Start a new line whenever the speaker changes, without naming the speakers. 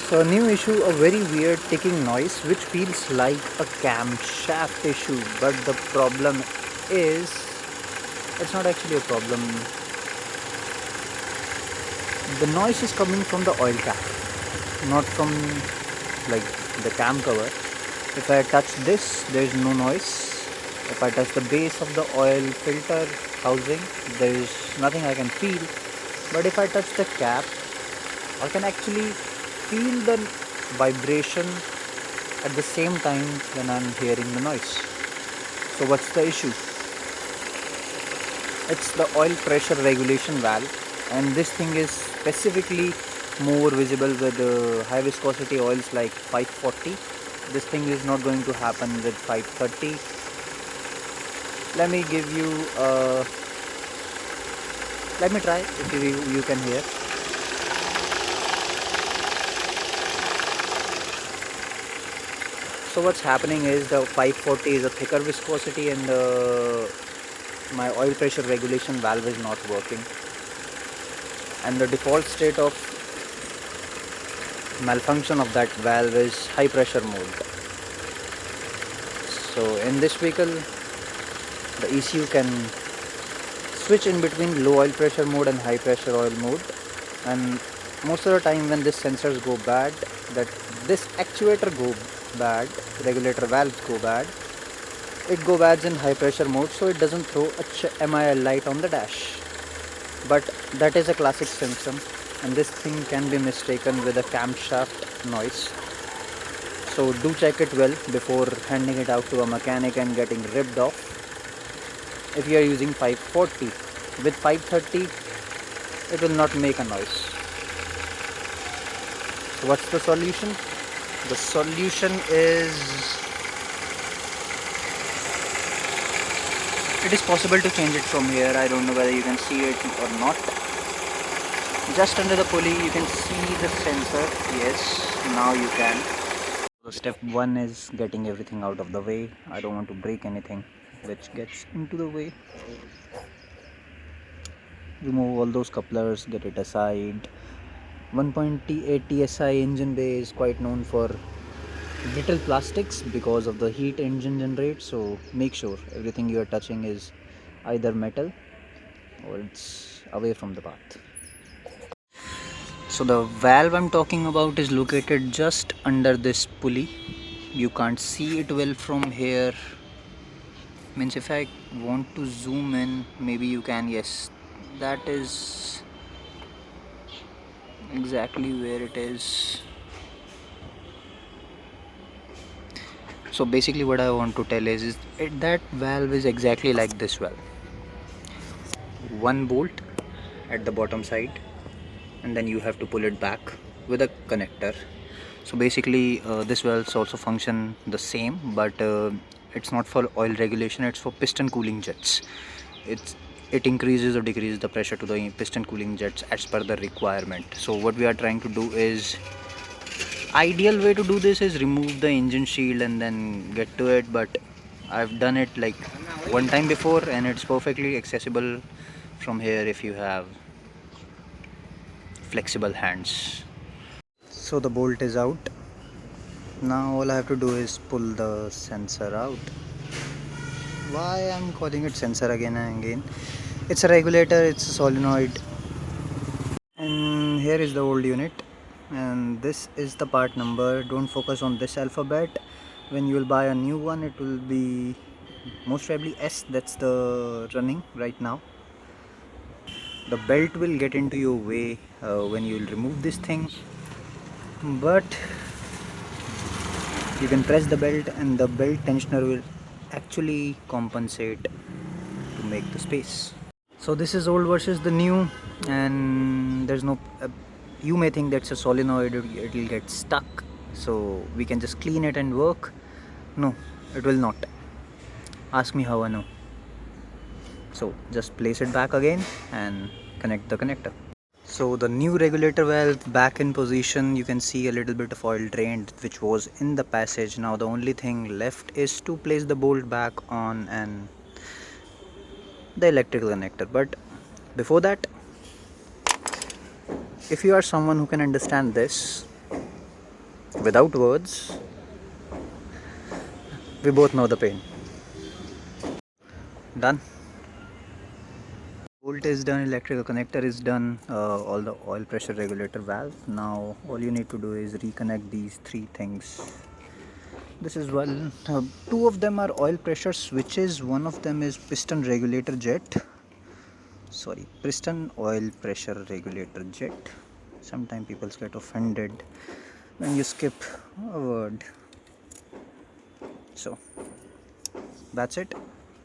So new issue, a very weird ticking noise which feels like a camshaft issue, but the problem is it's not actually a problem. The noise is coming from the oil cap, not from like the cam cover. If I touch this, there is no noise. If I touch the base of the oil filter housing, there is nothing I can feel. But if I touch the cap, I can actually feel the vibration at the same time when I'm hearing the noise. So what's the issue? It's the oil pressure regulation valve, and this thing is specifically more visible with high viscosity oils like 540. This thing is not going to happen with 530. Let me give you let me try if you can hear. So what's happening is the 540 is a thicker viscosity, and my oil pressure regulation valve is not working, and the default state of malfunction of that valve is high pressure mode. So in this vehicle the ECU can switch in between low oil pressure mode and high pressure oil mode, and most of the time when this sensors go bad, that this actuator go bad, regulator valves go bad, it go bad in high pressure mode, so it doesn't throw a MIL light on the dash. But that is a classic symptom, and this thing can be mistaken with a camshaft noise. So do check it well before handing it out to a mechanic and getting ripped off. If you are using 540, with 530 it will not make a noise. So what's the solution? The solution is, it is possible to change it from here. I don't know whether you can see it or not. Just under the pulley you can see the sensor. Yes, now you can. So step 1 is getting everything out of the way. I don't want to break anything which gets into the way. Remove all those couplers, get it aside. 1.8 TSI engine bay is quite known for brittle plastics because of the heat engine generates, so make sure everything you are touching is either metal or it's away from the path. So the valve I'm talking about is located just under this pulley. You can't see it well from here. Means if I want to zoom in, maybe you can. Yes, that is exactly where it is. So basically what I want to tell is that valve is exactly like this valve. One bolt at the bottom side, and then you have to pull it back with a connector. So basically this valves also function the same, but it's not for oil regulation, it's for piston cooling jets. It increases or decreases the pressure to the piston cooling jets as per the requirement. So what we are trying to do is, ideal way to do this is remove the engine shield and then get to it, but I've done it like one time before and it's perfectly accessible from here if you have flexible hands. So the bolt is out. Now all I have to do is pull the sensor out. Why I'm calling it sensor again and again? It's a regulator, it's a solenoid, and here is the old unit, and this is the part number. Don't focus on this alphabet. When you will buy a new one, it will be most probably S. That's the running right now. The belt will get into your way when you will remove this thing, but you can press the belt and the belt tensioner will actually compensate to make the space. So this is old versus the new, and there's no you may think that's a solenoid, it will get stuck, so we can just clean it and work. No, it will not. Ask me how I know. So just place it back again and connect the connector. So the new regulator valve back in position. You can see a little bit of oil drained which was in the passage. Now the only thing left is to place the bolt back on and the electrical connector. But before that, if you are someone who can understand this, without words, we both know the pain. Done. Bolt is done, electrical connector is done, all the oil pressure regulator valve. Now all you need to do is reconnect these three things. This is one, two of them are oil pressure switches, one of them is piston regulator jet. Sorry, piston oil pressure regulator jet. Sometimes people get offended when you skip a word. So that's it.